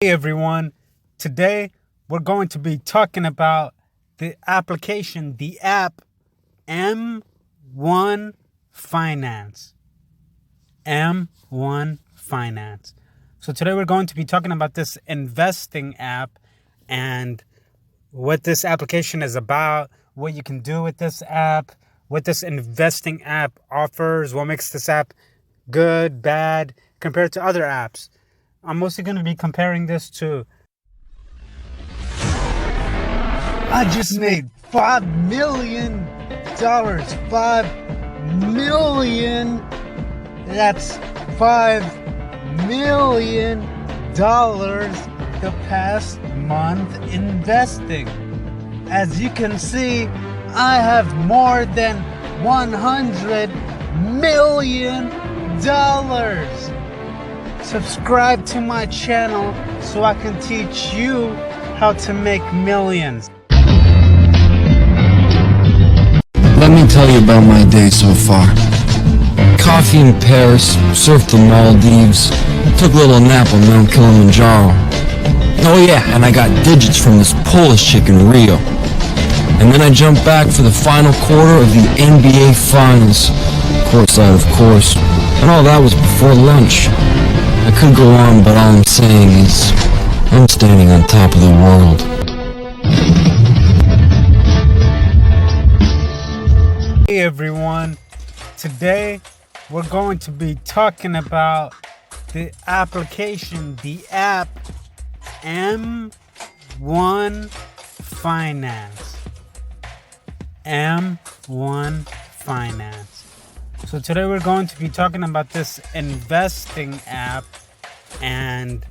Hey everyone, today we're going to be talking about the application, the app M1 Finance. M1 Finance. So today we're going to be talking about this investing app and what this application is about, what you can do with this app, what this investing app offers, what makes this app good, bad, compared to other apps. I'm mostly going to be comparing this to... I just made $5 million. $5 million. That's $5 million the past month investing. As you can see, I have more than $100 million. Subscribe to my channel so I can teach you how to make millions. Let me tell you about my day so far. Coffee in Paris, surfed the Maldives, took a little nap on Mount Kilimanjaro. Oh yeah, and I got digits from this Polish chick in Rio. And then I jumped back for the final quarter of the NBA Finals. Courtside, of course. And all that was before lunch. I could go on, but all I'm saying is, I'm standing on top of the world. Hey everyone, today we're going to be talking about the application, the app M1 Finance. M1 Finance. So today we're going to be talking about this investing app and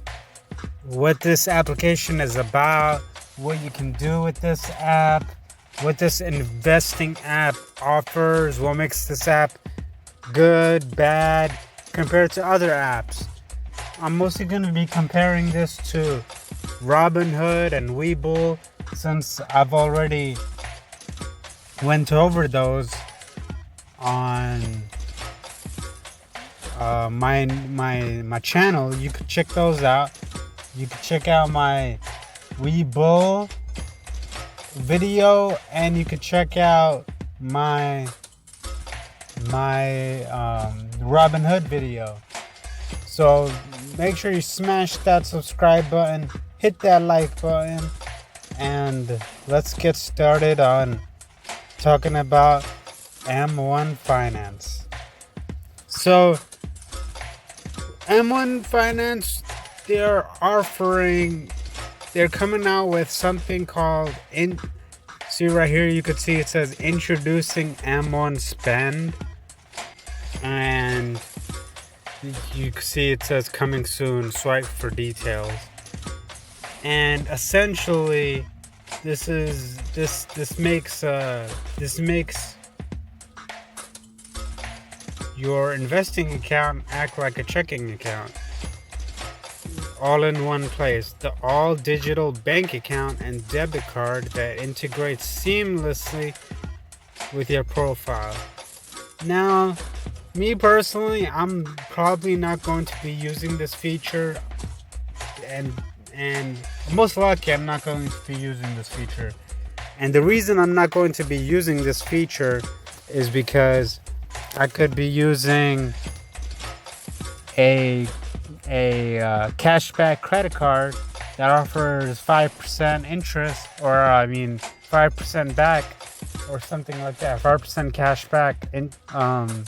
what this application is about, what you can do with this app, what this investing app offers, what makes this app good, bad, compared to other apps. I'm mostly going to be comparing this to Robinhood and Webull, since I've already went over those on my channel. You could check those out. You could check out my Webull video, and you could check out my Robinhood video. So make sure you smash that subscribe button, hit that like button, and let's get started on talking about M1 Finance. So M1 Finance, they're coming out with something called see right here, you could see it says introducing M1 Spend, and you can see it says coming soon, swipe for details. And essentially this makes your investing account act like a checking account, all in one place. The all digital bank account and debit card that integrates seamlessly with your profile. Now, me personally, I'm probably not going to be using this feature, and most likely I'm not going to be using this feature. And the reason I'm not going to be using this feature is because I could be using a cashback credit card that offers 5% interest, or 5% back, or something like that. 5% cash back from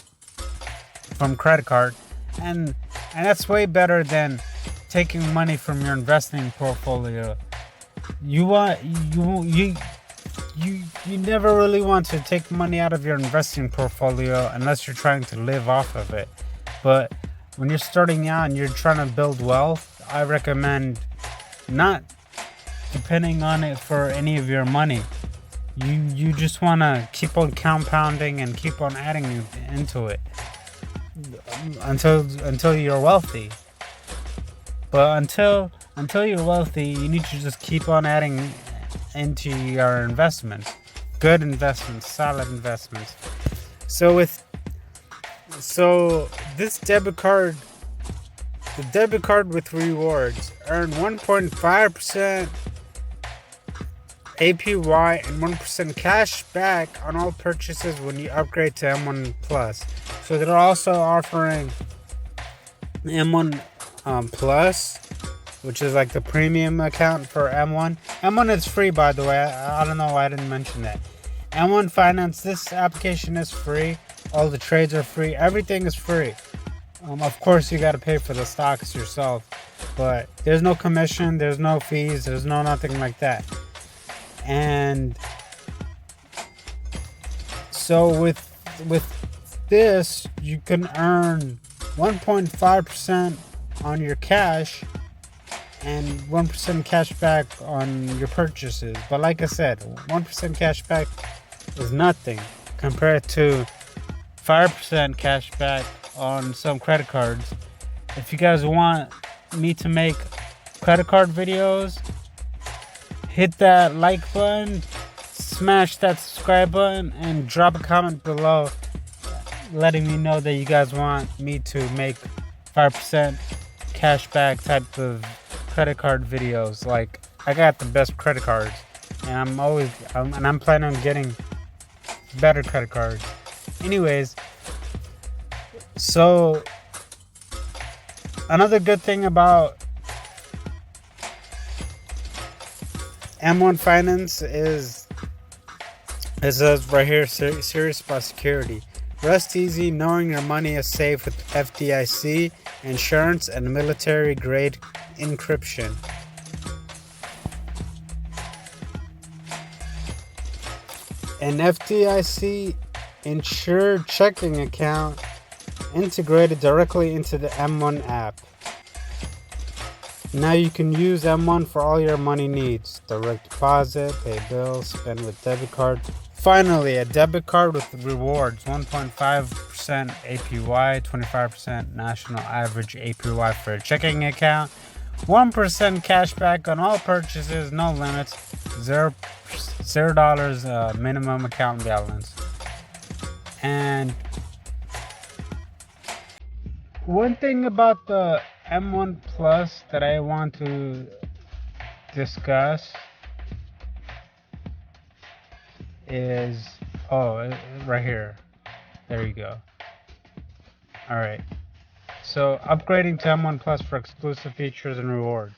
credit card, and that's way better than taking money from your investing portfolio. You never really want to take money out of your investing portfolio unless you're trying to live off of it. But when you're starting out and you're trying to build wealth, I recommend not depending on it for any of your money. You just want to keep on compounding and keep on adding into it until you're wealthy. But until you're wealthy, you need to just keep on adding into your investments, good investments, solid investments. So this debit card The debit card with rewards. Earn 1.5% APY and 1% cash back on all purchases when you upgrade to M1 Plus. So they're also offering M1 Plus, which is like the premium account for M1. M1 is free, by the way. I don't know why I didn't mention that. M1 Finance, this application is free. All the trades are free. Everything is free. Of course, you got to pay for the stocks yourself, but there's no commission, there's no fees, there's no nothing like that. And so with this, you can earn 1.5% on your cash and 1% cash back on your purchases. But like I said, 1% cash back is nothing compared to 5% cash back on some credit cards. If you guys want me to make credit card videos, hit that like button, smash that subscribe button, and drop a comment below letting me know that you guys want me to make 5% cashback type of credit card videos. Like, I got the best credit cards, and I'm planning on getting better credit cards. Anyways, so another good thing about M1 Finance is, it says right here, serious about security. Rest easy knowing your money is safe with FDIC insurance and military grade encryption. An FDIC insured checking account integrated directly into the M1 app. Now you can use M1 for all your money needs. Direct deposit, pay bills, spend with debit card. Finally, a debit card with rewards. 1.5% APY, 25% national average APY for a checking account. 1% cash back on all purchases, no limits. $0 minimum account balance. And one thing about the M1 Plus that I want to discuss is, right here. There you go. Alright. So, upgrading to M1 Plus for exclusive features and rewards.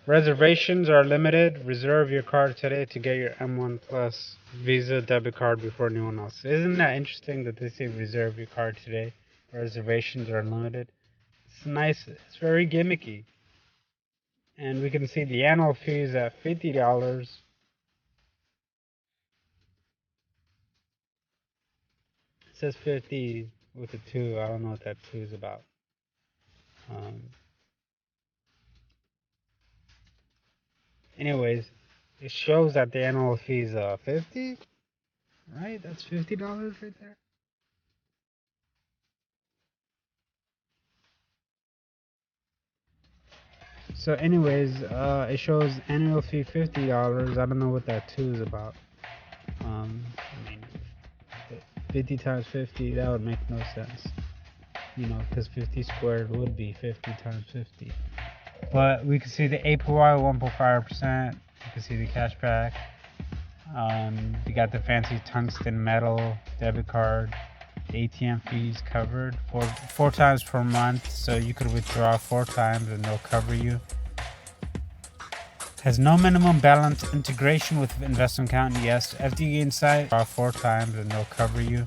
Reservations are limited. Reserve your card today to get your M1 Plus Visa debit card before anyone else. Isn't that interesting that they say reserve your card today? Reservations are limited. It's nice. It's very gimmicky. And we can see the annual fee is at $50. It says 50 with a 2. I don't know what that 2 is about. Anyways, it shows that the annual fee is 50. Right? That's $50 right there. So anyways, it shows annual fee $50. I don't know what that 2 is about. I mean, 50 times 50, that would make no sense. You know, because 50 squared would be 50 times 50. But we can see the APY 1.5%. You can see the cashback. You got the fancy tungsten metal debit card. The ATM fees covered four times per month, so you could withdraw 4 times and they'll cover you. Has no minimum balance. Integration with investment account, yes. FDIC Insight, draw 4 times and they'll cover you.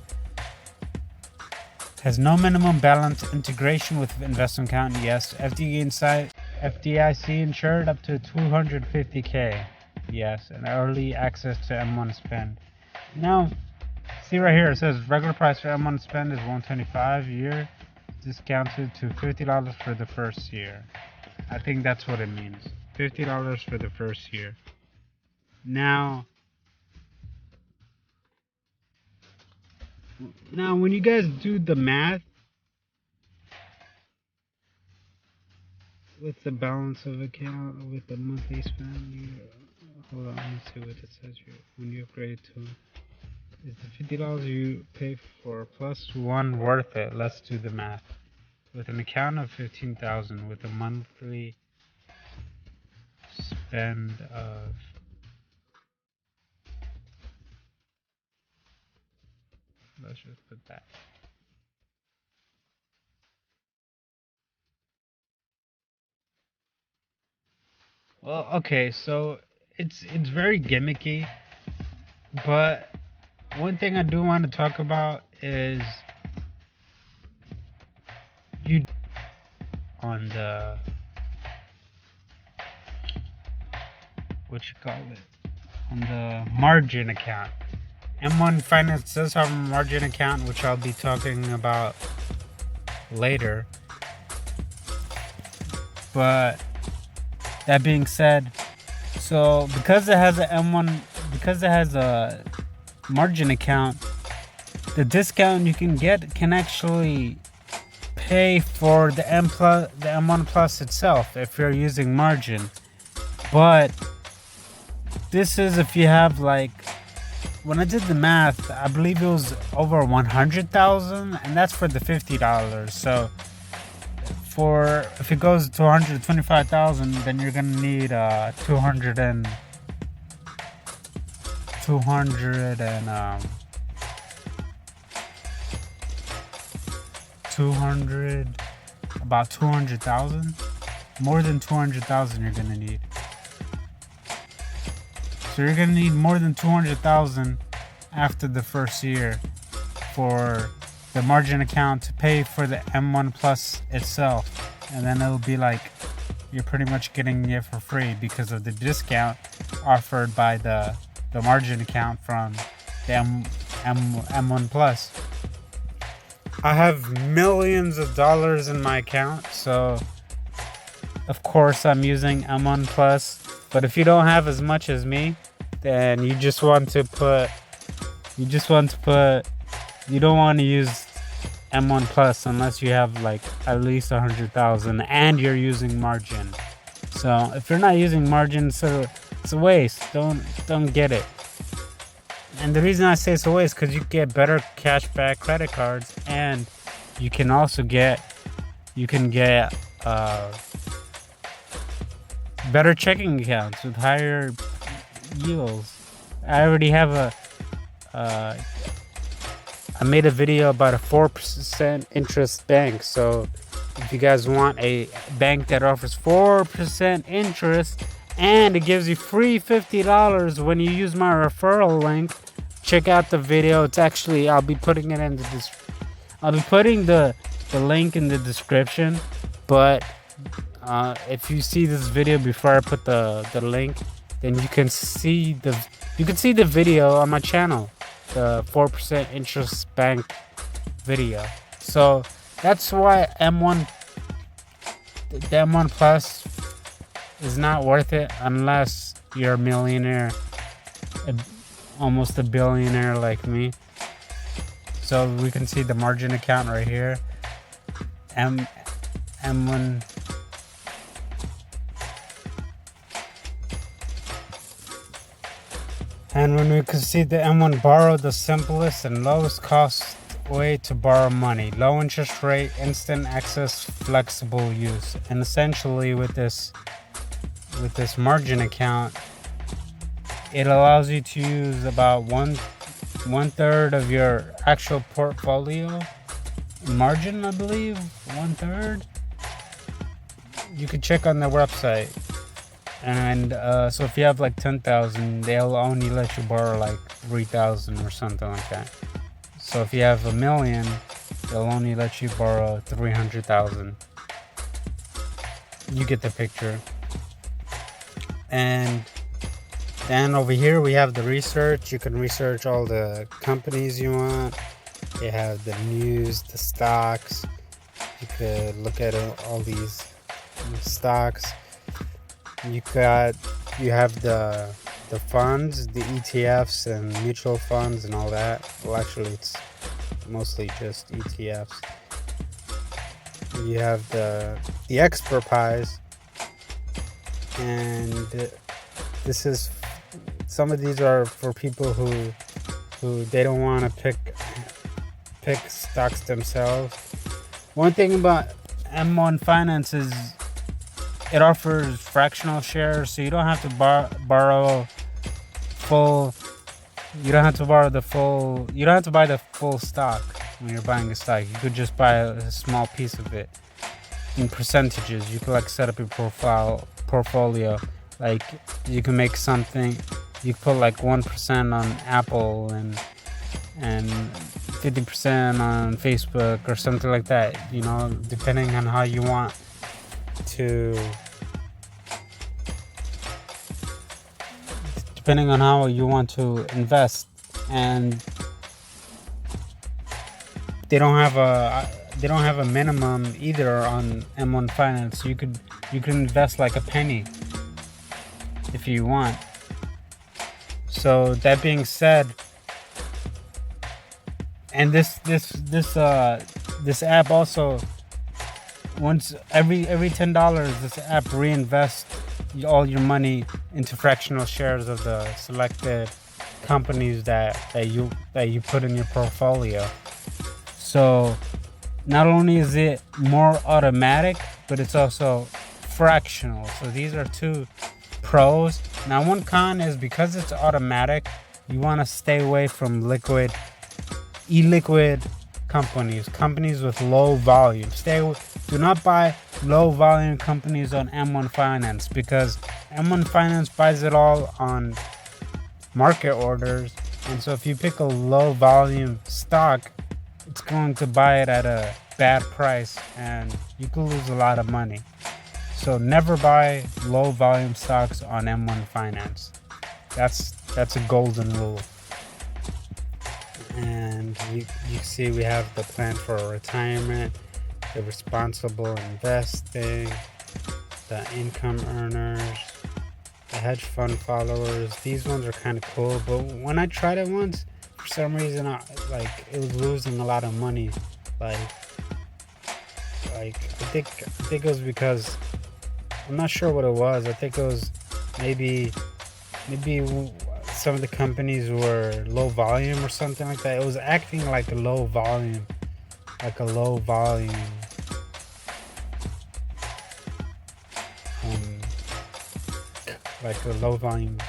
Has no minimum balance. Integration with investment account, yes. FDIC Insight, FDIC insured up to $250K, yes. And early access to M1 spend. Now, see right here, it says regular price for M1 spend is $125 a year, discounted to $50 for the first year. I think that's what it means. $50 for the first year. Now, when you guys do the math with the balance of account with the monthly spend, hold on, let me see what it says here. When you upgrade to, is the $50 you pay for plus 1 worth it? Let's do the math. with an account of 15,000 with a monthly spend of let's just put that. Well, okay, so it's very gimmicky, but one thing I do want to talk about is you on the on the margin account. M1 Finance does have a margin account, which I'll be talking about later. But that being said, so because it has a margin account, the discount you can get can actually pay for the M1 Plus itself if you're using margin. But this is if you have, like, when I did the math, I believe it was over 100,000, and that's for the $50. So if it goes to 125,000, then you're gonna need 200 about 200,000, more than 200,000 you're gonna need. So you're gonna need more than 200,000 after the first year for the margin account to pay for the M1 Plus itself, and then it'll be like you're pretty much getting it for free because of the discount offered by the margin account from the M1 Plus. I have millions of dollars in my account, so of course I'm using M1 Plus. But if you don't have as much as me, then you don't want to use M1 Plus unless you have like at least 100,000 and you're using margin. So if you're not using margin, so it's a waste. Don't get it. And the reason I say it's a waste because you get better cashback credit cards, and you can also get better checking accounts with higher yields. I already have I made a video about a 4% interest bank. So if you guys want a bank that offers 4% interest and it gives you free $50 when you use my referral link, check out the video. It's actually, I'll be putting it in the link in the description. But if you see this video before I put the link, then you can see the video on my channel, the 4% interest bank video. So that's why the M1 Plus is not worth it unless you're a millionaire, almost a billionaire like me. So we can see the margin account right here. M1. And when we can see the M1 Borrow, the simplest and lowest cost way to borrow money. Low interest rate, instant access, flexible use. And essentially with this margin account, it allows you to use about one third of your actual portfolio in margin, I believe. 1/3. You can check on their website. And so if you have like 10,000, they'll only let you borrow like 3,000 or something like that. So if you have $1 million, they'll only let you borrow 300,000. You get the picture. And then over here we have the research. You can research all the companies you want. You have the news, the stocks. You could look at all these stocks. You have the funds, the ETFs and mutual funds and all that. Well, actually it's mostly just ETFs. You have the expert pies, and some of these are for people who they don't want to pick stocks themselves. One thing about M1 Finance it offers fractional shares, so you don't have to borrow full. You don't have to borrow the full. You don't have to buy the full stock when you're buying a stock. You could just buy a small piece of it in percentages. You could like set up your portfolio. Like you can make something. You put like 1% on Apple and 50% on Facebook or something like that. You know, depending on how you want to. Depending on how you want to invest, and they don't have a minimum either on M1 Finance. You can invest like a penny if you want. So that being said, and this app also, once every $10, this app reinvests all your money into fractional shares of the selected companies that you put in your portfolio. So not only is it more automatic, but it's also fractional. So these are two pros. Now one con is because it's automatic, you want to stay away from illiquid companies with low volume. Do not buy low volume companies on M1 Finance, because M1 Finance buys it all on market orders, and so if you pick a low volume stock, it's going to buy it at a bad price and you could lose a lot of money. So never buy low volume stocks on M1 Finance. That's a golden rule. And you see we have the plan for retirement, the responsible investing, the income earners, the hedge fund followers. These ones are kind of cool, but when I tried it once, for some reason it was losing a lot of money. Like I think it was because, I'm not sure what it was. I think it was maybe some of the companies were low volume or something like that. It was acting like a low volume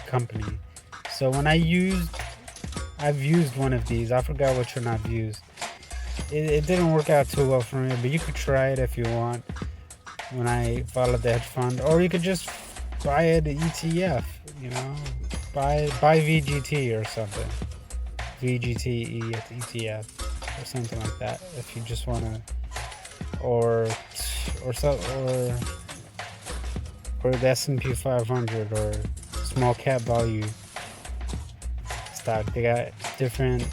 company. So when I've used one of these. I forgot which one I've used. It didn't work out too well for me, but you could try it if you want. When I followed the hedge fund, or you could just buy an ETF. You know, buy VGT or something. VGT ETF or something like that. If you just want to, or the S&P 500 or small cap value stock. They got different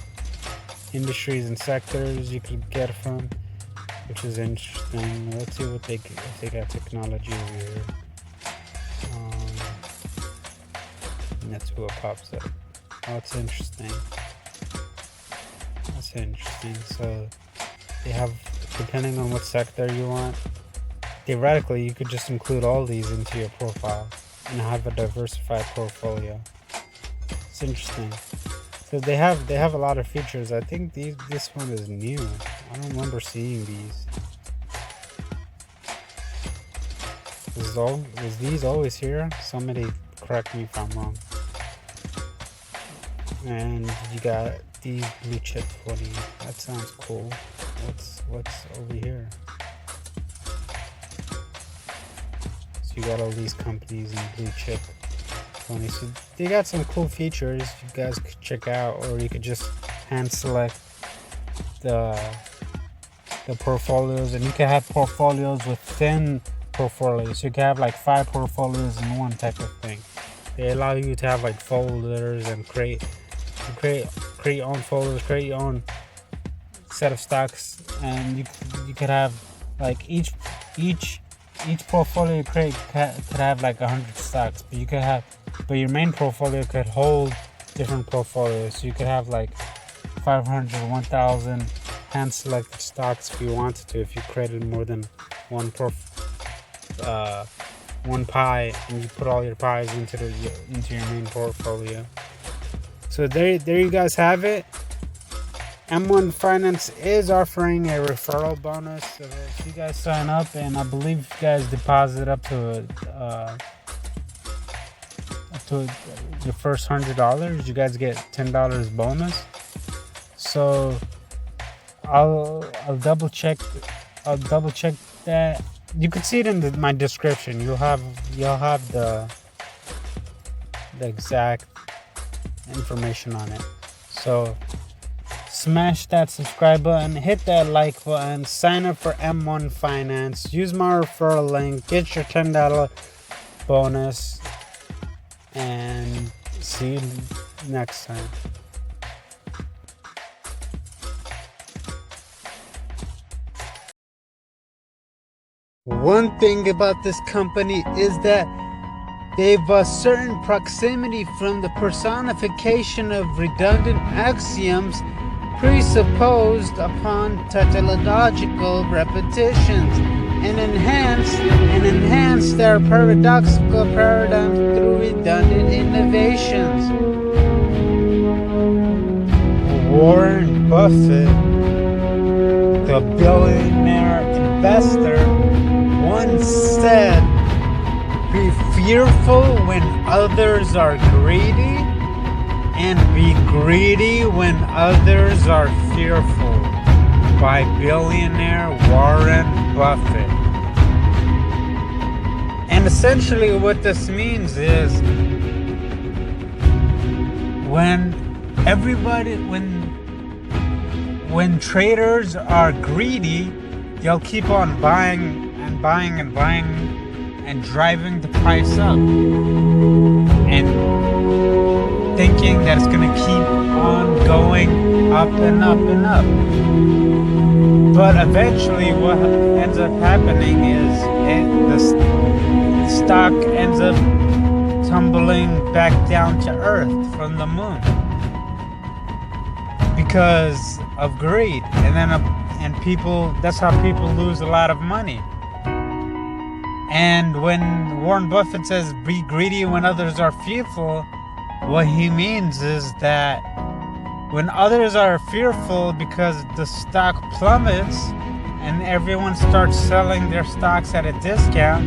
industries and sectors you could get from, which is interesting. Let's see what they got technology over here. And that's what pops up. Oh, that's interesting. So they have, depending on what sector you want, theoretically you could just include all these into your profile and have a diversified portfolio. It's interesting. So they have a lot of features. I think this one is new. I don't remember seeing these. Was these always here? Somebody correct me if I'm wrong. And you got these blue chip 20. That sounds cool. What's over here? So you got all these companies in blue chip 20. So they got some cool features you guys could check out, or you could just hand select the portfolios, and you can have portfolios within portfolios. You can have like 5 portfolios in one type of thing. They allow you to have like folders and create your own folders, create your own set of stocks, and you could have like each portfolio you create could have like 100 stocks, but your main portfolio could hold different portfolios. So you could have like 500, 1,000 hand selected stocks if you wanted to, if you created more than one pie and you put all your pies into your main portfolio. So there you guys have it. M1 Finance is offering a referral bonus. So if you guys sign up, and I believe if you guys deposit up to your first $100, you guys get $10 bonus. So I'll double check that. You can see it in my description. You'll have the exact information on it. So smash that subscribe button, hit that like button, sign up for M1 Finance, use my referral link, get your $10 bonus, and see you next time. One thing about this company is that they've a certain proximity from the personification of redundant axioms presupposed upon tautological repetitions and enhance their paradoxical paradigms through redundant innovations. Warren Buffett, the billionaire investor, once said, "Be fearful when others are greedy, and be greedy when others are fearful," by billionaire Warren Buffett. And essentially what this means is when traders are greedy, they'll keep on buying and driving the price up and thinking that it's going to keep on going up and up and up. But eventually what ends up happening is the stock ends up tumbling back down to earth from the moon because of greed. And people, that's how people lose a lot of money. And when Warren Buffett says be greedy when others are fearful, what he means is that when others are fearful because the stock plummets and everyone starts selling their stocks at a discount,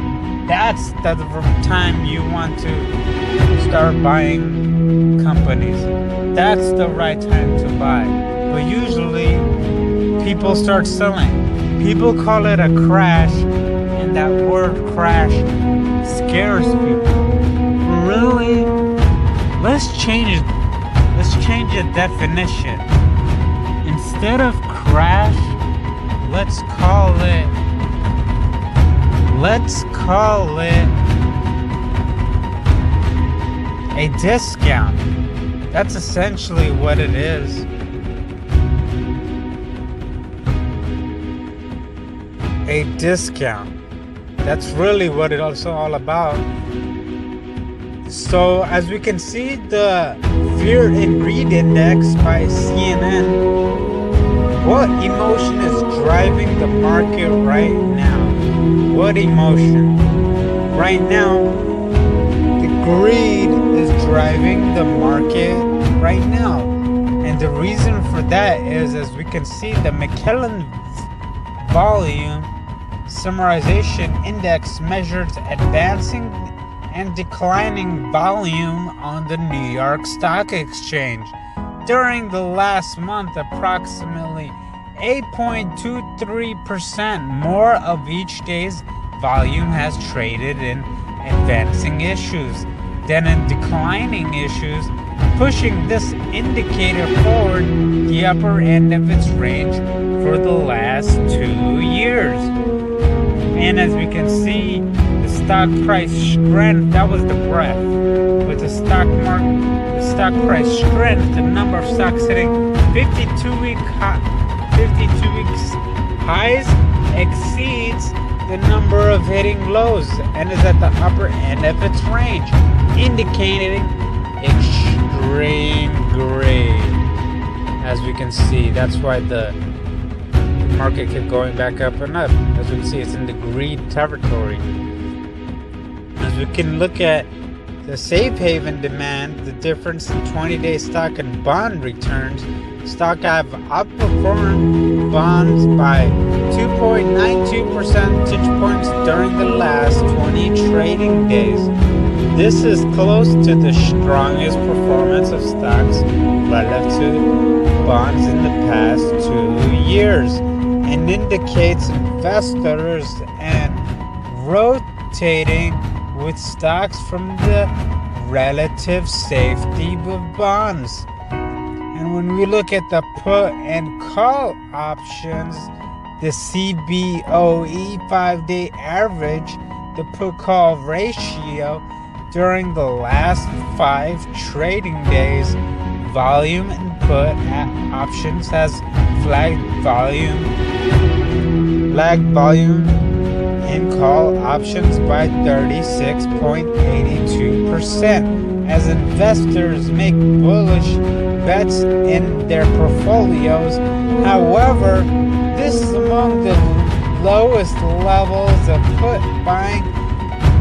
that's the time you want to start buying companies. That's the right time to buy. But usually people start selling. People call it a crash, and that word crash scares people. Really? Let's change the definition. Instead of crash, let's call it a discount. That's essentially what it is. A discount. That's really what it's all about. So as we can see, the Fear and Greed Index by CNN, what emotion is driving the market right now? What emotion? Right now, the greed is driving the market right now. And the reason for that is, as we can see, the McKellen volume summarization index measures advancing and declining volume on the New York Stock Exchange. During the last month, approximately 8.23% more of each day's volume has traded in advancing issues than in declining issues, pushing this indicator forward the upper end of its range for the last 2 years. And as we can see, the stock price strength, that was the breadth. With the stock price strength, the number of stocks hitting 52 weeks highs exceeds the number of hitting lows and is at the upper end of its range, indicating extreme greed. As we can see, that's why the market kept going back up and up. As we can see, it's in the greed territory. As we can look at the safe haven demand, the difference in 20-day stock and bond returns stock have outperformed bonds by 2.92 percentage points during the last 20 trading days. This is close to the strongest performance of stocks relative to bonds in the past 2 years, and indicates investors and rotating with stocks from the relative safety of bonds. And when we look at the put and call options, the CBOE 5-day average, the put call ratio during the last 5 trading days, volume and put options has lagged volume in call options by 36.82%, as investors make bullish bets in their portfolios. However, this is among the lowest levels of put buying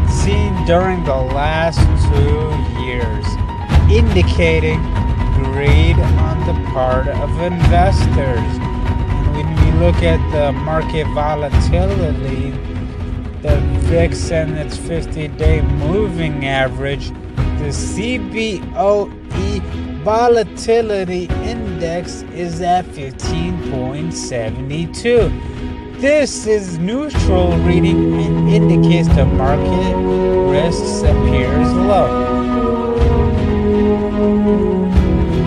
seen during the last 2 years, indicating greed on the part of investors. And when we look at the market volatility, the VIX and its 50-day moving average, the CBOE volatility index is at 15.72. This is neutral reading and indicates the market risks appears low.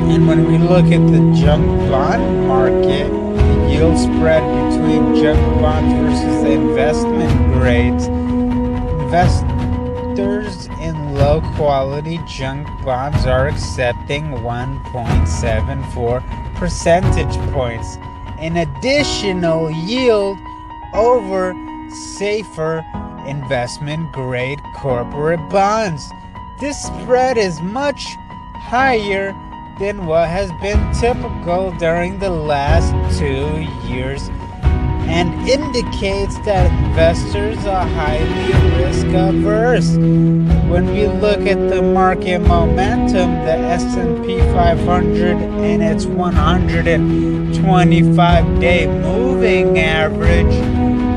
And when we look at the junk bond market, the yield spread between junk bonds versus the investment grades, investors in low quality junk bonds are accepting 1.74 percentage points in additional yield over safer investment grade corporate bonds. This spread is much higher than what has been typical during the last 2 years, and indicates that investors are highly risk averse. When we look at the market momentum, the S&P 500 and its 125-day moving average,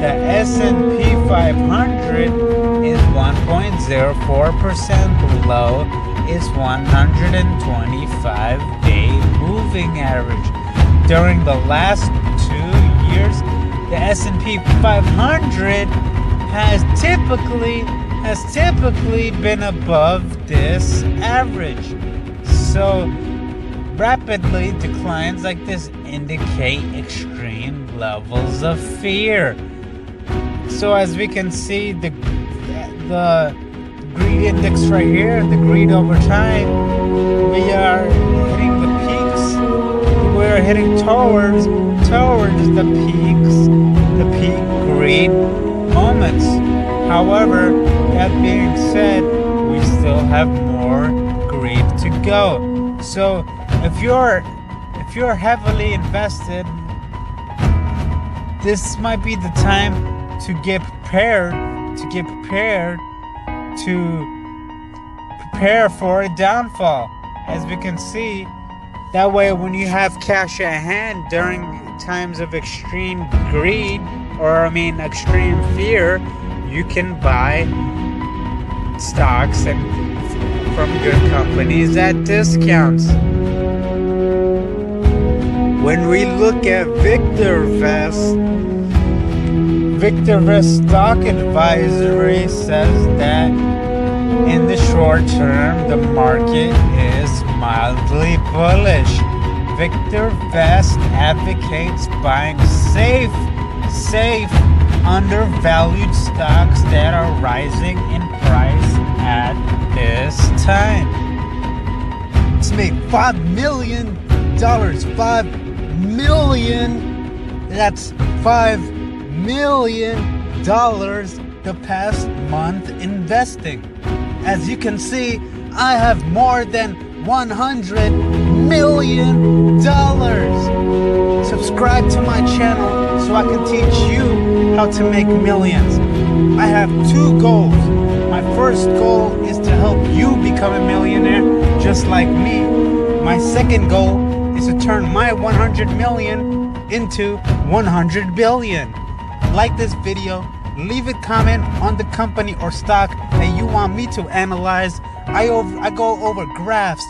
the S&P 500 is 1.04% below its 125-day moving average. During the last 2 years, the S&P 500 has typically been above this average. So rapidly declines like this indicate extreme levels of fear. So as we can see, the greed index right here, the greed over time, we are hitting the peaks. We are heading towards the peak greed moments. However, that being said, we still have more greed to go. So if you're heavily invested, this might be the time to get prepared for a downfall. As we can see, that way when you have cash at hand during times of extreme greed, extreme fear, you can buy stocks and from good companies at discounts. When we look at VictorVest Stock Advisory says that in the short term, the market is mildly bullish. VictorVest advocates buying safe, undervalued stocks that are rising in price at this time. It's made $5 million. That's $5 million the past month investing. As you can see, I have more than $100 million. Subscribe to my channel so I can teach you how to make millions. I have 2 goals. My first goal is to help you become a millionaire just like me. My second goal is is to turn my 100 million into 100 billion. Like this video, leave a comment on the company or stock that you want me to analyze. I go over graphs,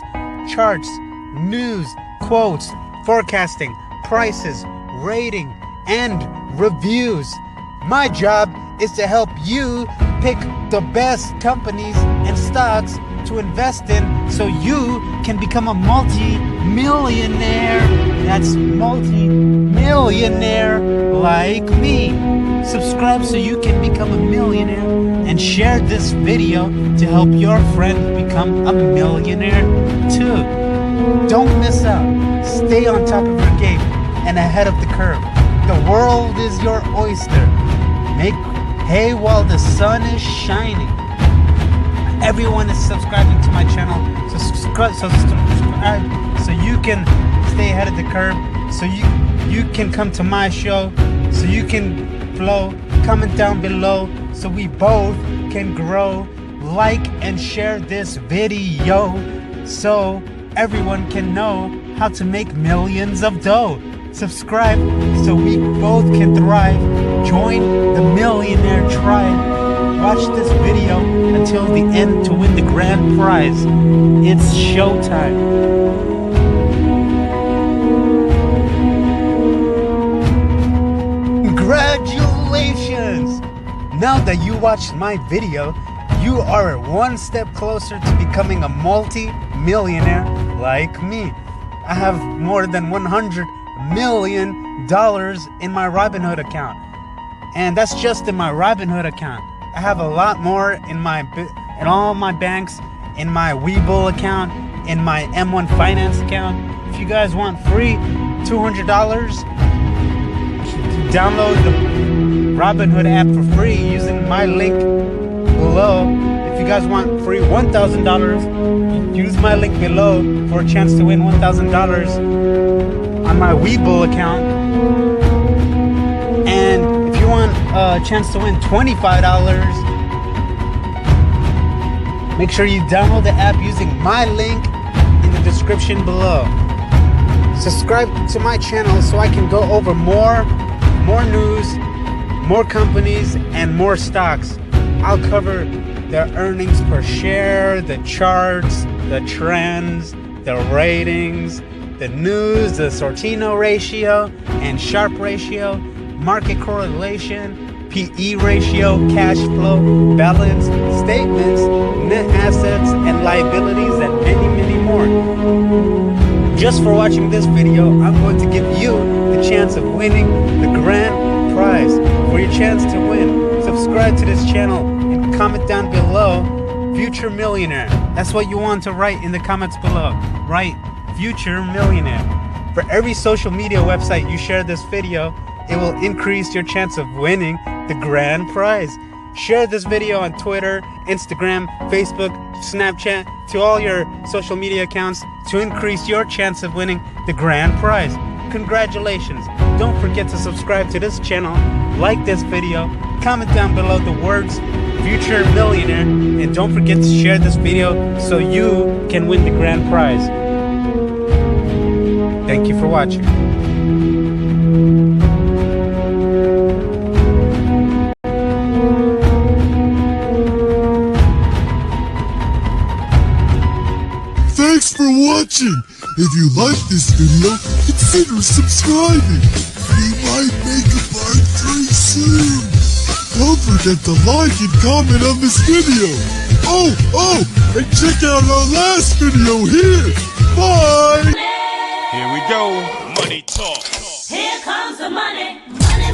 charts, news, quotes, forecasting, prices, rating, and reviews. My job is to help you pick the best companies and stocks to invest in so you can become a multi-millionaire. That's multi-millionaire like me. Subscribe so you can become a millionaire and share this video to help your friend become a millionaire too. Don't miss out. Stay on top of your game and ahead of the curve. The world is your oyster. Make hay while the sun is shining. Everyone is subscribing to my channel, so subscribe so you can stay ahead of the curve, so you can come to my show, so you can flow. Comment down below so we both can grow. Like and share this video so everyone can know how to make millions of dough. Subscribe so we both can thrive. Join the millionaire tribe. Watch this video until the end to win the grand prize. It's showtime. Congratulations! Now that you watched my video, you are one step closer to becoming a multi-millionaire like me. I have more than $100 million in my Robinhood account. And that's just in my Robinhood account. I have a lot more in all my banks, in my Webull account, in my M1 Finance account. If you guys want free $200, download the Robinhood app for free using my link below. If you guys want free $1,000, use my link below for a chance to win $1,000 on my Webull account. And if you want a chance to win $25, make sure you download the app using my link in the description below. Subscribe to my channel so I can go over more news, more companies, and more stocks. I'll cover the earnings per share, the charts, the trends, the ratings, the news, the Sortino ratio and Sharpe ratio, market correlation, PE ratio, cash flow, balance, statements, net assets and liabilities, and many more. Just for watching this video, I'm going to give you the chance of winning the grand prize. For your chance to win, subscribe to this channel and comment down below, future millionaire. That's what you want to write in the comments below. Write future millionaire. For every social media website you share this video, it will increase your chance of winning the grand prize. Share this video on Twitter, Instagram, Facebook, Snapchat, to all your social media accounts to increase your chance of winning the grand prize. Congratulations. Don't forget to subscribe to this channel, like this video, comment down below the words future millionaire, and don't forget to share this video so you can win the grand prize. Thank you for watching. Thanks for watching. If you like this video, consider subscribing. We might make a part 3 soon. Don't forget to like and comment on this video. Oh, and check out our last video here. Bye. Here we go. Money talk. Here comes the money. Money.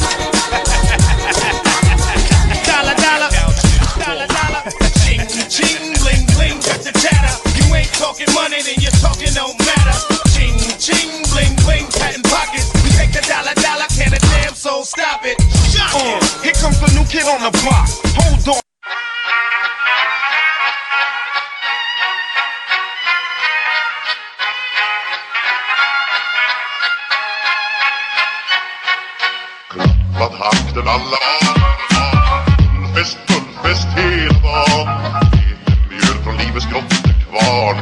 Dollar. Ching, ching, bling, bling, got the chatter. You ain't talking money, then your talking don't matter. Ching, ching, bling, bling, patent pockets. We take the dollar, can a damn soul stop it. Here comes the new kid on the block. Hold on. Vad hakten alla Fullfest hela dagen. Mjöl från livets grottekvarn.